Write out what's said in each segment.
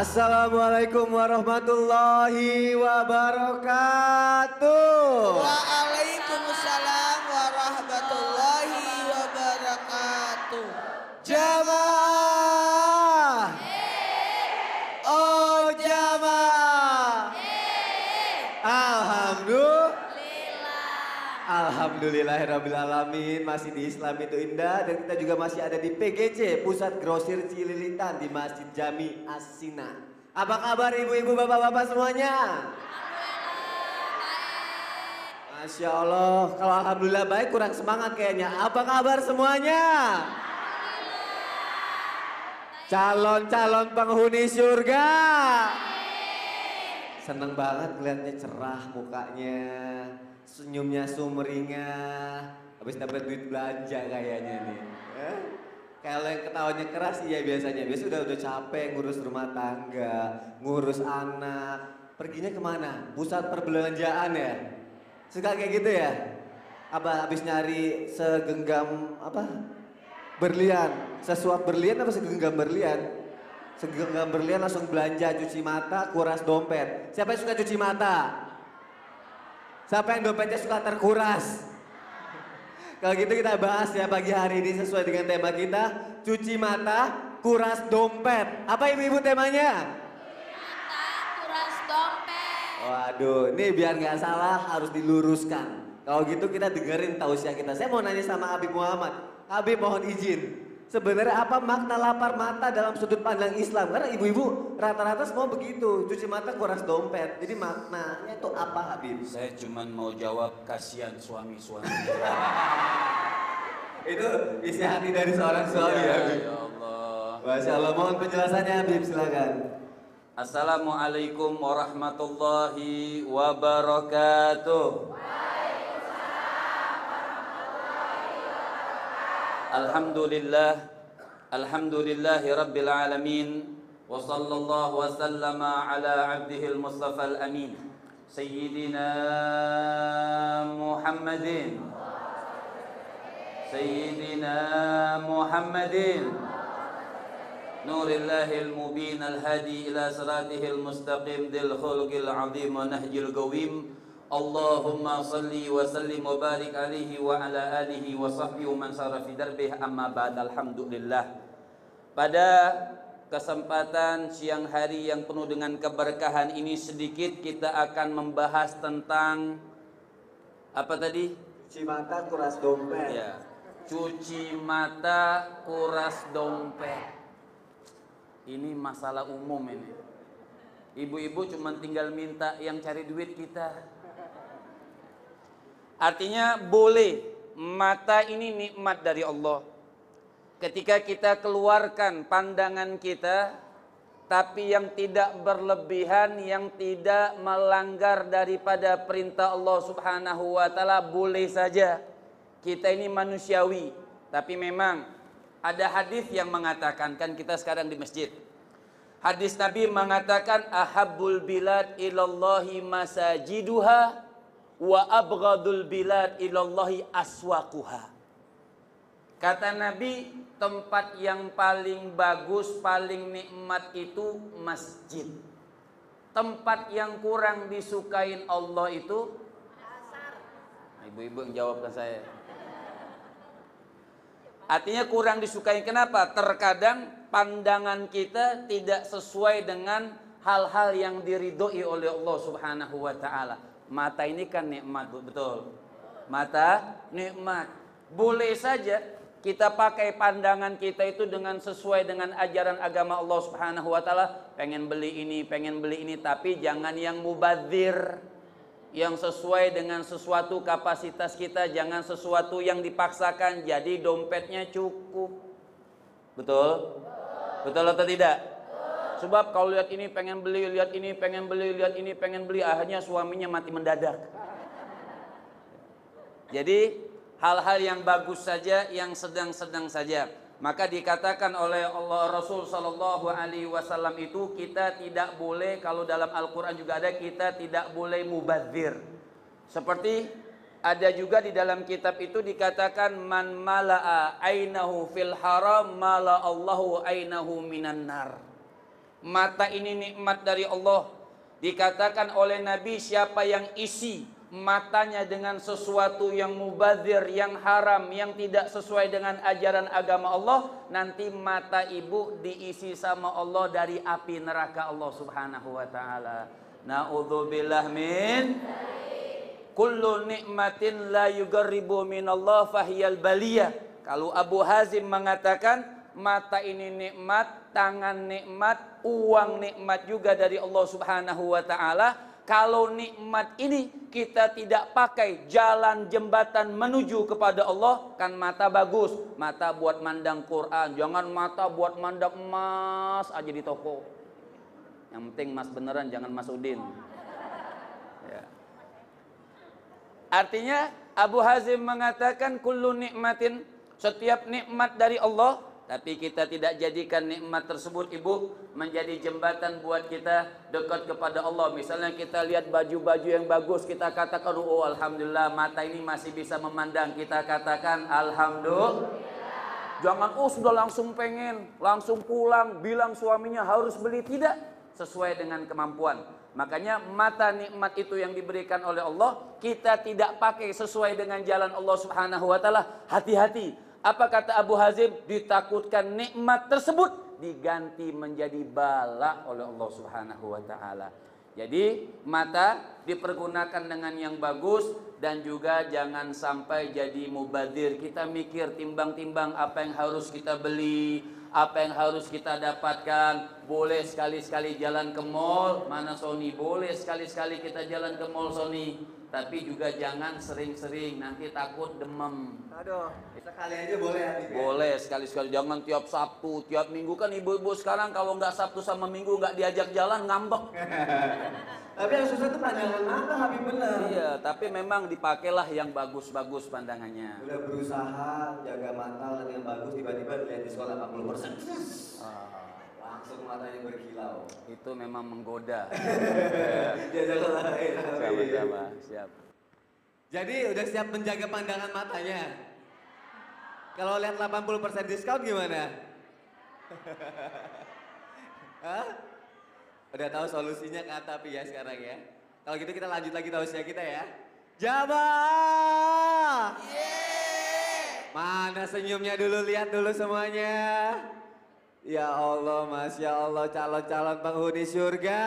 Assalamualaikum warahmatullahi wabarakatuh. Waalaikumsalam warahmatullahi wabarakatuh. Jamaah. Oh jamaah. Alhamdulillahirrabbilalamin. Masih di Islam itu indah. Dan kita juga masih ada di PGC, Pusat Grosir Cililitan, di Masjid Jami As-Sina. Apa kabar ibu-ibu, bapak-bapak semuanya? Masya Allah. Kalau alhamdulillah baik, kurang semangat kayaknya. Apa kabar semuanya? Calon-calon penghuni surga. Seneng banget kelihatannya, cerah mukanya, senyumnya sumringah. Habis dapat duit belanja kayaknya nih. Kalau yang ketawanya keras iya biasanya. Biasa udah capek ngurus rumah tangga, ngurus anak. Perginya kemana? Pusat perbelanjaan ya? Suka kayak gitu ya? Apa habis nyari segenggam apa? Berlian, sesuap berlian apa segenggam berlian? Segenggam berlian langsung belanja, cuci mata, kuras dompet. Siapa yang suka cuci mata? Siapa yang dompetnya suka terkuras? Kalau gitu kita bahas ya pagi hari ini sesuai dengan tema kita, cuci mata, kuras dompet. Apa ibu-ibu temanya? Cuci mata, kuras dompet. Waduh, ini biar nggak salah harus diluruskan. Kalau gitu kita dengerin tausiah kita. Saya mau nanya sama Habib Muhammad. Habib mohon izin. Sebenarnya apa makna lapar mata dalam sudut pandang Islam? Karena ibu-ibu rata-rata semua begitu, cuci mata kuras dompet. Jadi maknanya itu apa Habib? Saya cuma mau jawab kasihan suami-suami. Itu isi hati dari seorang suami ya Habib. Ya Allah. Masya Allah, mohon penjelasannya Habib, silakan. Assalamualaikum warahmatullahi wabarakatuh. Alhamdulillahi rabbil alamin. Wa sallallahu wa sallama ala abdihil mustafal amin Sayyidina Muhammadin Nurillahil mubin al-hadi ila siratihil mustaqim dil khulqil azim wa nahjil qawim. Allahumma salli wa sallim wa barik alaihi wa ala alihi wa sahbihi wa man sara fi darbih, amma ba'd. Alhamdulillah. Pada kesempatan siang hari yang penuh dengan keberkahan ini, sedikit kita akan membahas tentang apa tadi? Cuci mata, kuras dompet. Ya. Cuci mata, kuras dompet. Ini masalah umum ini. Ibu-ibu cuma tinggal minta yang cari duit kita. Artinya boleh, mata ini nikmat dari Allah. Ketika kita keluarkan pandangan kita, tapi yang tidak berlebihan, yang tidak melanggar daripada perintah Allah Subhanahu wa Ta'ala, boleh saja. Kita ini manusiawi, tapi memang ada hadis yang mengatakan, kan kita sekarang di masjid. Hadis Nabi mengatakan, ahabbul bilad ilallahi masajiduha wa abghadul bilad ilallahi aswaquha. Kata Nabi, tempat yang paling bagus, paling nikmat itu masjid. Tempat yang kurang disukain Allah itu pasar. Ibu-ibu yang jawabkan saya. Artinya kurang disukai, kenapa? Terkadang pandangan kita tidak sesuai dengan hal-hal yang diridhoi oleh Allah Subhanahu wa Ta'ala. Mata ini kan nikmat, betul. Mata nikmat. Boleh saja kita pakai pandangan kita itu dengan sesuai dengan ajaran agama Allah Subhanahu wa Ta'ala. Pengen beli ini, tapi jangan yang mubadzir. Yang sesuai dengan sesuatu kapasitas kita, jangan sesuatu yang dipaksakan. Jadi dompetnya cukup. Betul? Betul atau tidak? Sebab kalau lihat ini pengen beli, lihat ini pengen beli, lihat ini pengen beli, akhirnya suaminya mati mendadak. Jadi hal-hal yang bagus saja, yang sedang-sedang saja. Maka dikatakan oleh Allah Rasul Sallallahu Alaihi Wasallam itu, kita tidak boleh, kalau dalam Al-Quran juga ada, kita tidak boleh mubadzir. Seperti ada juga di dalam kitab itu dikatakan, man mala'a ainahu fil haram mala Allahu ainahu minan nar. Mata ini nikmat dari Allah. Dikatakan oleh Nabi, siapa yang isi matanya dengan sesuatu yang mubazir, yang haram, yang tidak sesuai dengan ajaran agama Allah, nanti mata ibu diisi sama Allah dari api neraka Allah Subhanahu wa taala. Na'udzubillah min kullu nikmatin la yugarribu minallah fahiyal baliyah. Kalau Abu Hazim mengatakan mata ini nikmat, tangan nikmat, uang nikmat juga dari Allah Subhanahu wa taala. Kalau nikmat ini kita tidak pakai jalan jembatan menuju kepada Allah, kan mata bagus, mata buat mandang Quran, jangan mata buat mandang emas aja di toko. Yang penting emas beneran, jangan Mas Udin. Ya. Artinya Abu Hazim mengatakan kullu nikmatin, setiap nikmat dari Allah, tapi kita tidak jadikan nikmat tersebut ibu menjadi jembatan buat kita dekat kepada Allah. Misalnya kita lihat baju-baju yang bagus, kita katakan oh alhamdulillah mata ini masih bisa memandang, kita katakan alhamdulillah. Jangan oh sudah langsung pengen, langsung pulang bilang suaminya harus beli, tidak sesuai dengan kemampuan. Makanya mata nikmat itu yang diberikan oleh Allah, kita tidak pakai sesuai dengan jalan Allah Subhanahu wa taala. Hati-hati. Apa kata Abu Hazim? Ditakutkan nikmat tersebut diganti menjadi bala oleh Allah Subhanahu wa taala. Jadi mata dipergunakan dengan yang bagus, dan juga jangan sampai jadi mubadzir. Kita mikir timbang-timbang apa yang harus kita beli, apa yang harus kita dapatkan. Boleh sekali-sekali jalan ke mall, mana Sony? Boleh sekali-sekali kita jalan ke mall Sony. Tapi juga jangan sering-sering, nanti takut demam. Aduh, sekali aja boleh Habib ya? Boleh sekali-sekali, jangan tiap Sabtu, tiap Minggu. Kan ibu-ibu sekarang kalau nggak Sabtu sama Minggu nggak diajak jalan ngambek. Tapi yang susah tuh pandangan mata Habib, bener. Iya, tapi memang dipakailah yang bagus-bagus pandangannya. Udah berusaha jaga mata yang bagus, tiba-tiba lihat diskon 80%. Langsung matanya berkilau. Itu memang menggoda. Sama-sama. Siap. Jadi udah siap menjaga pandangan matanya? Kalau lihat 80% diskon gimana? Hah? Udah tahu solusinya kan tapi ya sekarang ya. Kalau gitu kita lanjut lagi tausiah kita ya. Jamaah! Mana senyumnya dulu, lihat dulu semuanya. Ya Allah, Masya Allah, calon-calon penghuni surga.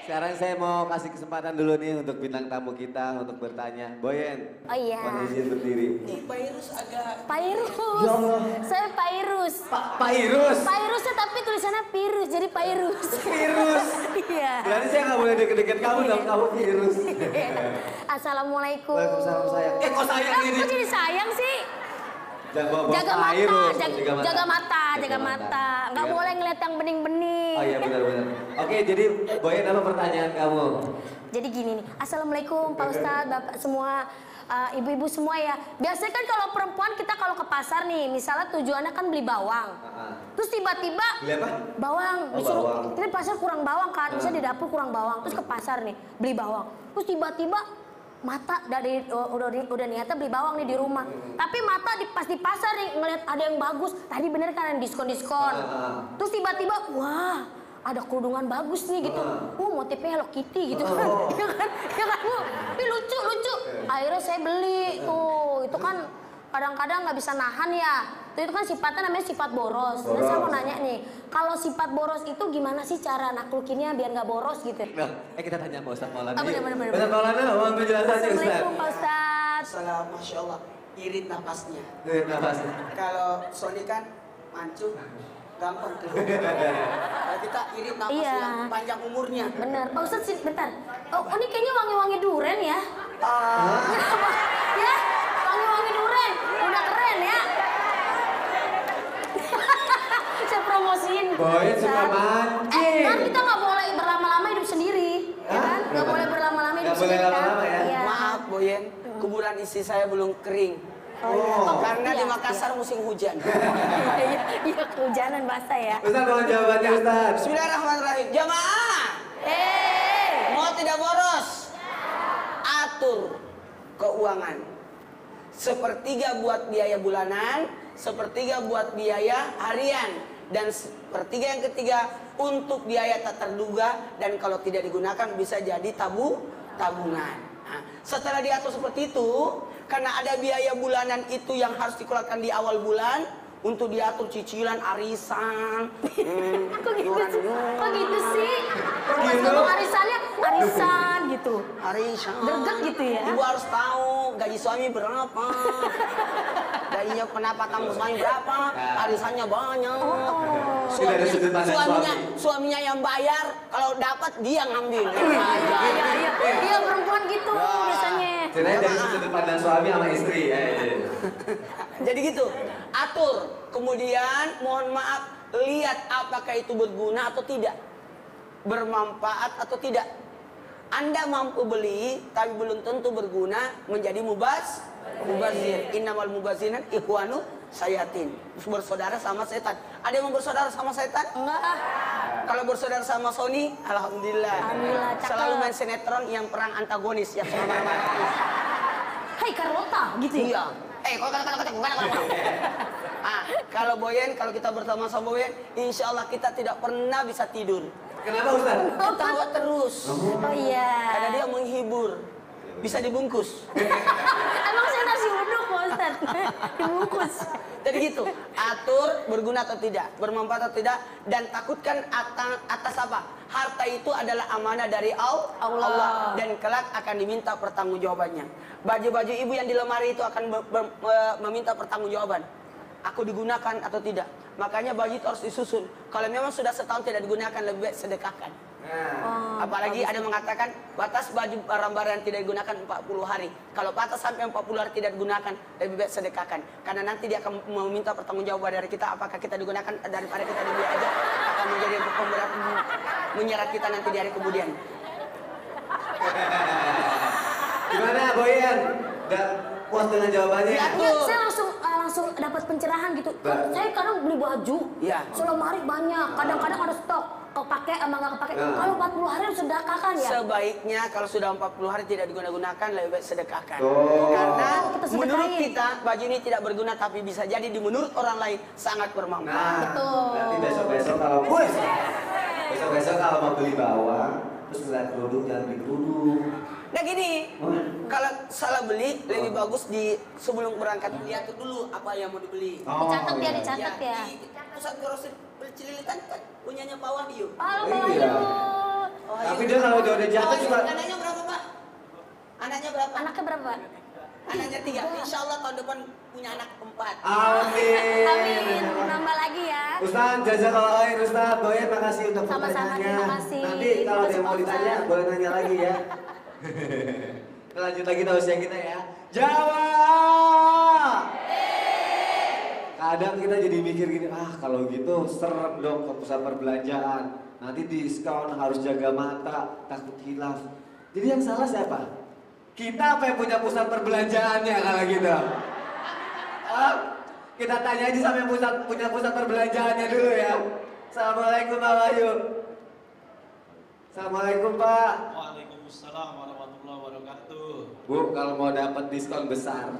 Sekarang saya mau kasih kesempatan dulu nih untuk bintang tamu kita untuk bertanya. Boyen, Oh iya. mohon izin berdiri. Ini Pairus agak... Pairus. Ya Allah. Saya Pairus. Pak Irus. Pairusnya tapi tulisannya Pirus, jadi Pairus. Virus. Iya. Berarti saya nggak boleh deket-deket kamu dong, kamu virus. Assalamualaikum. Waalaikumsalam sayang. Kok sayang ini? Kok jadi sayang sih? Jaga mata, jaga mata. Nggak Iya. boleh ngeliat yang bening-bening. Oh iya benar-benar. Oke, jadi Boyen apa pertanyaan kamu? Jadi gini nih, Assalamualaikum Pak Ustadz, Bapak semua, ibu-ibu semua ya. Biasanya kan kalau perempuan kita kalau ke pasar nih, misalnya tujuannya kan beli bawang. Terus tiba-tiba Beli apa? bawang, Oh, disuruh, bawang. kita di pasar kurang bawang kan, misalnya di dapur kurang bawang, terus ke pasar nih, beli bawang. Terus tiba-tiba mata dari udah niatnya beli bawang nih di rumah. Tapi mata pas di pasar nih ngeliat ada yang bagus, tadi bener kan yang diskon-diskon. Terus tiba-tiba wah, ada kerudungan bagus nih gitu. Motifnya Hello Kitty gitu kan. Ya kan? Ya kan, Bu? Tapi lucu. Akhirnya saya beli tuh. Itu kan kadang-kadang nggak bisa nahan ya. Itu kan sifatnya namanya sifat boros. Nah, saya mau nanya nih, kalau sifat boros itu gimana sih cara naklukinnya biar nggak boros gitu? Nah, kita tanya Pak Ustadz Maulana. Bener. Ustadz Maulana, mohon penjelasannya Ustadz. Assalamualaikum Pak Ustadz. Salam, Masya Allah. Irit napasnya. Nafasnya. Kalau Sony kan mancung, gampang tuh. Kalau kita irit napasnya, Iya. panjang umurnya. Bener, Pak Ustadz sih, bentar. Oh, ini kayaknya wangi-wangi duren ya? Ah, Kenapa? Ya, wangi-wangi duren. Udah keren ya. Saya promosiin. Boyen suka Ustadz. mancing. Kan kita nggak boleh berlama-lama hidup sendiri. Ya kan? Nggak boleh berlama-lama hidup Nggak boleh sendiri kan? lama-lama ya? Iya. maaf Boyen, kuburan istri saya belum kering. Karena di iya. Makassar musim hujan. Iya, kehujanan basah ya. Ustadz mohon jawabannya Ustadz. Bismillahirrahmanirrahim. Jamaah, mau tidak boros? Atur keuangan. Sepertiga buat biaya bulanan, sepertiga buat biaya harian. Dan sepertiga yang ketiga untuk biaya tak terduga dan kalau tidak digunakan bisa jadi tabungan. Nah, setelah diatur seperti itu, karena ada biaya bulanan itu yang harus dikeluarkan di awal bulan untuk diatur cicilan arisan. Kok gitu sih? Pas ngomong arisannya arisan gitu. Arisan. Greget gitu ya? Ibu harus tahu gaji suami berapa. Gajinya pendapatan suami berapa, arisannya banyak. Sudah ada sudut pandang Suaminya yang bayar, kalau dapat dia ngambil. Iya perempuan gitu biasanya. Ceritanya dari sudut pandang suami sama istri. Jadi gitu, atur. Kemudian mohon maaf, lihat apakah itu berguna atau tidak, bermanfaat atau tidak. Anda mampu beli, tapi belum tentu berguna menjadi mubazir. Innamal mubazirin ikhwanu sayatin. Bersaudara sama setan. Ada yang mau bersaudara sama setan? Enggak. Kalau bersaudara sama Sony, alhamdulillah. Alhamdulillah, cakep. Selalu main sinetron yang perang antagonis yang sama Hai Carlota gitu ya? Iya. Kalau Boyen, kalau kita bersama-sama Boyen, insya Allah kita tidak pernah bisa tidur. Kenapa Ustaz? Ketawa terus. Oh iya. Karena dia menghibur. Bisa dibungkus. Emang saya nasi uduk Pak Ustaz? Dibungkus. Jadi gitu, atur berguna atau tidak, bermanfaat atau tidak, dan takutkan atas apa? Harta itu adalah amanah dari Allah dan kelak akan diminta pertanggungjawabannya. Baju-baju ibu yang di lemari itu akan meminta pertanggungjawaban. Aku digunakan atau tidak. Makanya baju itu harus disusun. Kalau memang sudah setahun tidak digunakan, lebih baik sedekahkan. Apalagi ada mengatakan batas baju barang-barang yang tidak digunakan 40 hari. Kalau batas sampai 40 hari tidak digunakan, lebih baik sedekahkan. Karena nanti dia akan meminta pertanggungjawaban dari kita apakah kita digunakan daripada kita dibiarkan aja akan menjadi pemberat menyeret kita nanti di hari kemudian. Gimana Boyan? Udah puas dengan jawabannya? Ya. Ya, saya langsung dapat pencerahan gitu. Saya kadang beli baju, Iya. selemari banyak, kadang-kadang ada stok. Kepake sama nggak kepake. Kalau 40 hari harus sedekahkan ya? Sebaiknya kalau sudah 40 hari tidak digunakan lebih baik sedekahkan. Kita Karena sedekahin. menurut kita baju ini tidak berguna tapi bisa jadi di menurut orang lain sangat bermanfaat. Betul. Nanti besok-besok kalau mau beli bawang, terus ngeliat kerudung jangan beli kerudung. Nah gini, kalau salah beli lebih bagus di sebelum berangkat lihat dulu apa yang mau dibeli. Dicatat ya, iya. dicatat ya. Di pusat grosir Cililitan kan punyanya Pak Wahyu. Halo Pak Iya. Wahyu. Tapi dia kalau udah jatuh suka. Anaknya berapa Pak? Anaknya berapa? Anaknya berapa? Anaknya 3. Insya Allah tahun depan punya anak 4. Amin. Amin. Nambah lagi ya. Ustaz, jazakallah khair Ustaz. Boyan makasih untuk Sama-sama, pertanyaannya. terima kasih. Nanti kalau ada yang mau Terima kasih, ditanya, Ustaz. boleh nanya lagi ya. Kita lanjut lagi tausiah kita ya. Jawab. Kadang kita jadi mikir gini, kalau gitu serem dong ke pusat perbelanjaan. Nanti diskon, harus jaga mata, takut hilaf. Jadi yang salah siapa? Kita apa yang punya pusat perbelanjaannya kalau gitu? Kita tanya aja sama yang punya pusat perbelanjaannya dulu ya. Assalamualaikum Pak Wahyu. Assalamualaikum Pak. Waalaikumsalam warahmatullahi wabarakatuh. Bu, kalau mau dapat diskon besar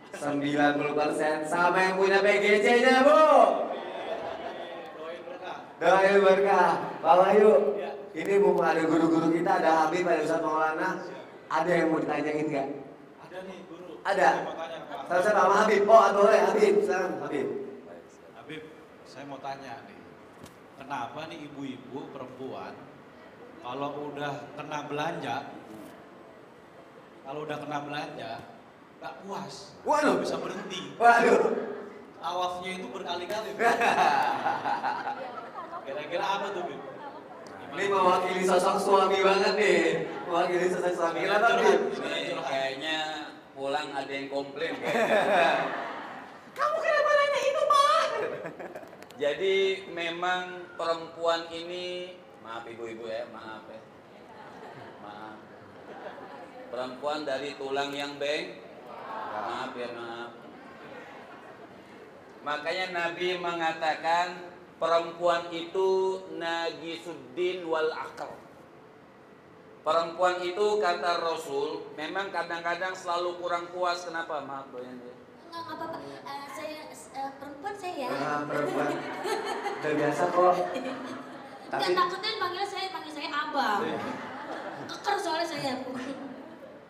90% sama yang punya PGC-nya Bu. Doain berkah. Doain berkah. Pak Wahyu, ini mumpung ada guru-guru kita, ada Habib, ada Ustaz Maulana. Ada yang mau ditanyain nggak? Ada nih guru. Ada. Saya mau tanya Pak. Sama sama Habib. Oh, boleh Habib. Salam Habib. Habib, saya mau tanya nih. Kenapa nih ibu-ibu perempuan kalau udah kena belanja nggak puas, Waduh. nggak bisa berhenti. Waduh. Tawafnya itu berkali-kali. Kira-kira apa tuh, Bib? Ini mewakili sosok suami banget nih. Mewakili sosok suami. Kenapa Habib? Ini kayaknya pulang ada yang komplain. Kamu kenapa nanya itu Pak? Jadi memang perempuan ini, maaf ibu-ibu ya, maaf. Perempuan dari tulang yang maaf ya, maaf. Makanya Nabi mengatakan perempuan itu najisuddin wal akal. Perempuan itu kata Rasul memang kadang-kadang selalu kurang puas. Kenapa? Maaf Boyan ya. Nggak apa-apa. Saya perempuan saya ya. Ah, perempuan. Udah biasa kok. Nggak takutnya panggil saya abang. Keker soalnya saya.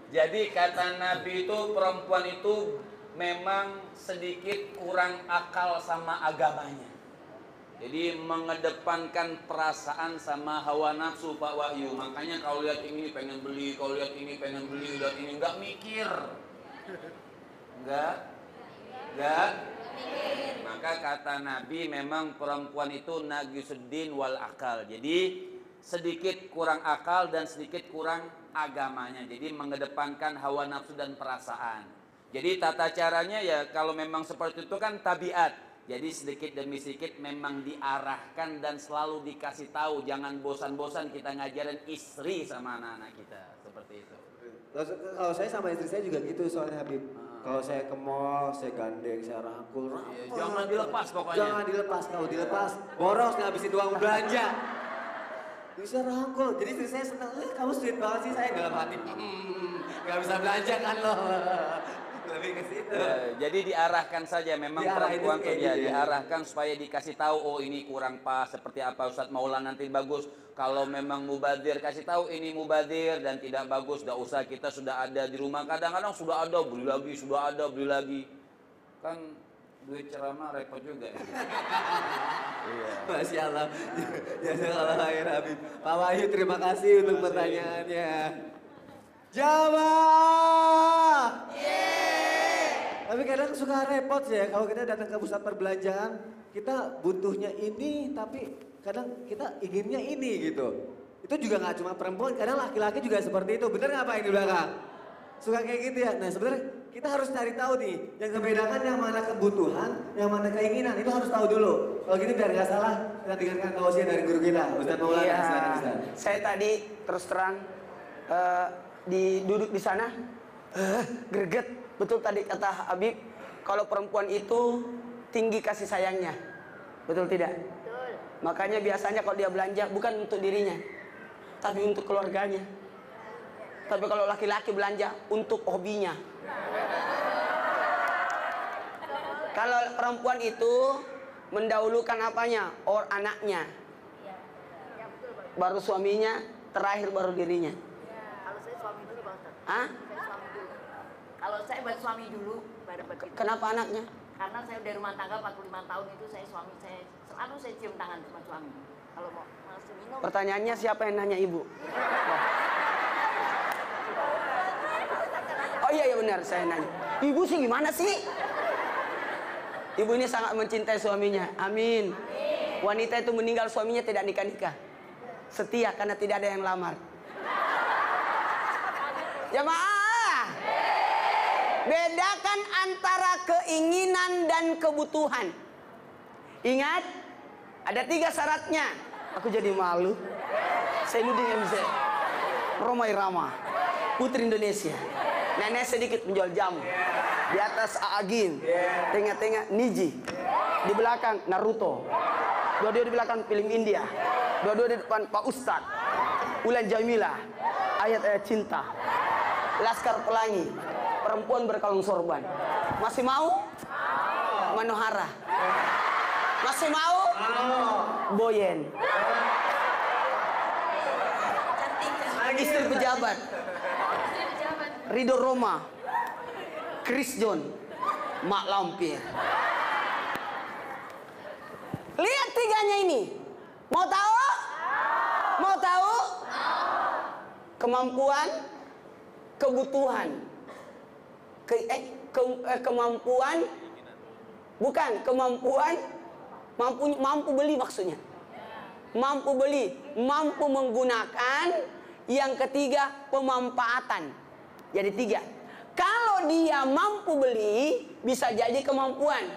Jadi kata Nabi itu perempuan itu memang sedikit kurang akal sama agamanya. Jadi mengedepankan perasaan sama hawa nafsu Pak Wahyu. Makanya kalau lihat ini pengen beli, kalau lihat ini pengen beli, lihat ini nggak mikir. Nggak. Maka kata Nabi memang perempuan itu nagisuddin wal akal. Jadi sedikit kurang akal dan sedikit kurang agamanya. Jadi mengedepankan hawa nafsu dan perasaan. Jadi tata caranya ya kalau memang seperti itu kan tabiat. Jadi sedikit demi sedikit memang diarahkan dan selalu dikasih tahu. Jangan bosan-bosan kita ngajarin istri sama anak-anak kita. Seperti itu. Kalau saya sama istri saya juga gitu soalnya Habib. Kalau saya ke mall, saya gandeng, saya rangkul. Jangan dilepas pokoknya. Jangan dilepas, kalau dilepas boros ngabisin uang belanja. Bisa rangkul, jadi istri saya senang. Kamu sweet banget sih, saya dalam hati. Gak bisa belanja kan lo. Lebih ke situ. Jadi diarahkan saja memang Diarahin perempuan tuh kayak ya gitu ya. diarahkan supaya dikasih tahu oh ini kurang pas seperti apa Ustadz Maulana nanti bagus. Kalau memang mubadir kasih tahu ini mubadir dan tidak bagus, tidak usah, kita sudah ada di rumah. Kadang-kadang sudah ada beli lagi, sudah ada beli lagi. Kan duit ceramah repot juga. Iya. Masya Allah. Jazakallah khair Habib. Pak Wahyu terima kasih untuk pertanyaannya. Jawab. Tapi kadang suka repot ya kalau kita datang ke pusat perbelanjaan, kita butuhnya ini tapi kadang kita inginnya ini gitu. Itu juga nggak cuma perempuan, kadang laki-laki juga seperti itu. Bener nggak Pak yang di belakang? Suka kayak gitu ya. Nah sebenarnya kita harus cari tahu nih, yang membedakan yang mana kebutuhan, yang mana keinginan, itu harus tahu dulu. Kalau gitu biar nggak salah, kita dengarkan tausiah dari guru kita, Ustadz Maulana. Iya. Silakan, Ustadz. Saya tadi terus terang duduk di sana, greget. Betul tadi kata Habib, kalau perempuan itu tinggi kasih sayangnya. Betul tidak? Betul. Makanya biasanya kalau dia belanja bukan untuk dirinya, tapi untuk keluarganya. Tapi kalau laki-laki belanja untuk hobinya. Kalau perempuan itu mendahulukan apanya? Anaknya. Baru suaminya, terakhir baru dirinya. Kalau saya suami dulu Bang Ustaz. Hah? Saya suami dulu. Kalau saya buat suami dulu, baru begitu. Kenapa anaknya? Karena saya udah rumah tangga 45 tahun itu saya suami saya selalu saya cium tangan sama suami. Kalau mau masih minum. Pertanyaannya siapa yang nanya ibu? Oh iya benar saya nanya. Ibu sih gimana sih? Ibu ini sangat mencintai suaminya. Amin. Wanita itu meninggal suaminya tidak nikah-nikah. Setia karena tidak ada yang lamar. Jamaah. Bedakan antara keinginan dan kebutuhan. Ingat, ada 3 syaratnya. Aku jadi malu. Zainuddin MZ, Roma Irama, Putri Indonesia. Nenek sedikit menjual jamu. Di atas Aagim, tengah-tengah Niji. Di belakang Naruto. Dua-dua di belakang film India. Dua-dua di depan Pak Ustadz. Ulan Jamila, ayat-ayat cinta. Laskar Pelangi, perempuan berkalung sorban. Masih mau? Manohara. Masih mau? Boyen. Istri pejabat. Ridho Roma. Chris John. Mak Lampir. Lihat 3-nya ini. Mau tahu? Mau tahu? Kemampuan, kebutuhan. Kemampuan, bukan kemampuan, mampu beli maksudnya. Mampu beli, mampu menggunakan. Yang ketiga, pemanfaatan. Jadi 3. Kalau dia mampu beli, bisa jadi kemampuan.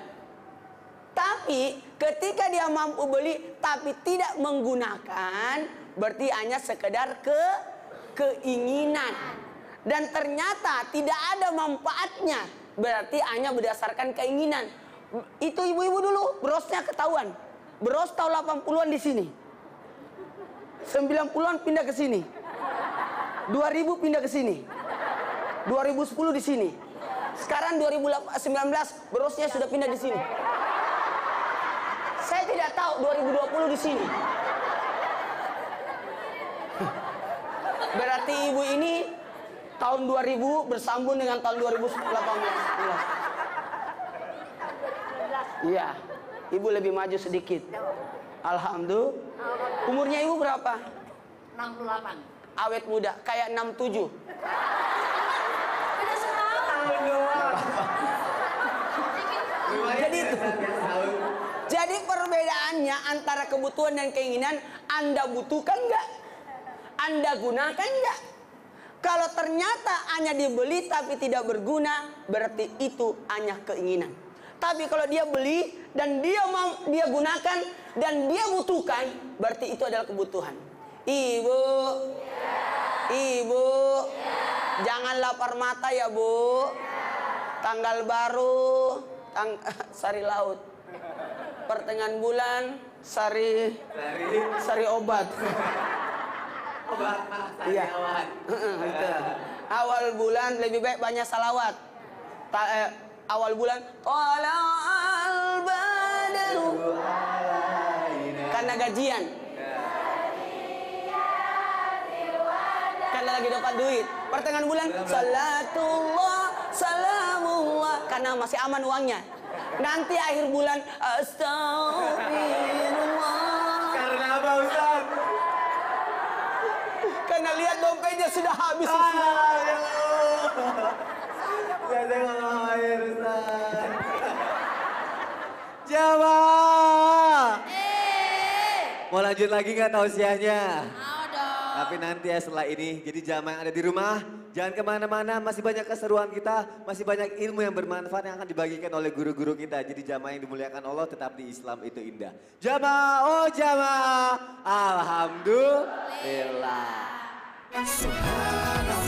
Tapi ketika dia mampu beli tapi tidak menggunakan, berarti hanya sekedar keinginan. Dan ternyata tidak ada manfaatnya, berarti hanya berdasarkan keinginan. Itu ibu-ibu dulu, brosnya ketahuan. Bros tahun 80-an di sini. 90-an pindah ke sini. 2000 pindah ke sini. 2010 di sini. Sekarang 2019 berosnya sudah pindah di sini. Saya tidak tahu 2020 di sini. Berarti ibu ini tahun 2000 bersambung dengan tahun 2018. Iya, ibu lebih maju sedikit. Alhamdulillah. Umurnya ibu berapa? 68. Awet muda, kayak 67. Jadi itu. Jadi perbedaannya antara kebutuhan dan keinginan, Anda butuhkan nggak? Anda gunakan nggak? Kalau ternyata hanya dibeli tapi tidak berguna, berarti itu hanya keinginan. Tapi kalau dia beli dan dia gunakan dan dia butuhkan, berarti itu adalah kebutuhan. Ibu, ibu, jangan lapar mata ya bu. Tanggal baru, sari laut. Pertengahan bulan, sari obat. Iya. Awal bulan lebih baik banyak salawat. Awal bulan tala'al badru karena gajian. Karena lagi dapat duit. Pertengahan bulan salatullah salamullah karena masih aman uangnya. Nanti akhir bulan astagfirullah. Karena apa Ustaz? Karena lihat dompetnya sudah habis. Biasa ngomong air Ustaz. Jamaah. Mau lanjut lagi nggak tausiahnya? Mau dong. Tapi nanti ya setelah ini, jadi jamaah yang ada di rumah, jangan kemana-mana, masih banyak keseruan kita, masih banyak ilmu yang bermanfaat yang akan dibagikan oleh guru-guru kita. Jadi jamaah yang dimuliakan Allah tetap di Islam itu indah. Jamaah, oh jamaah, alhamdulillah. Subhanallah.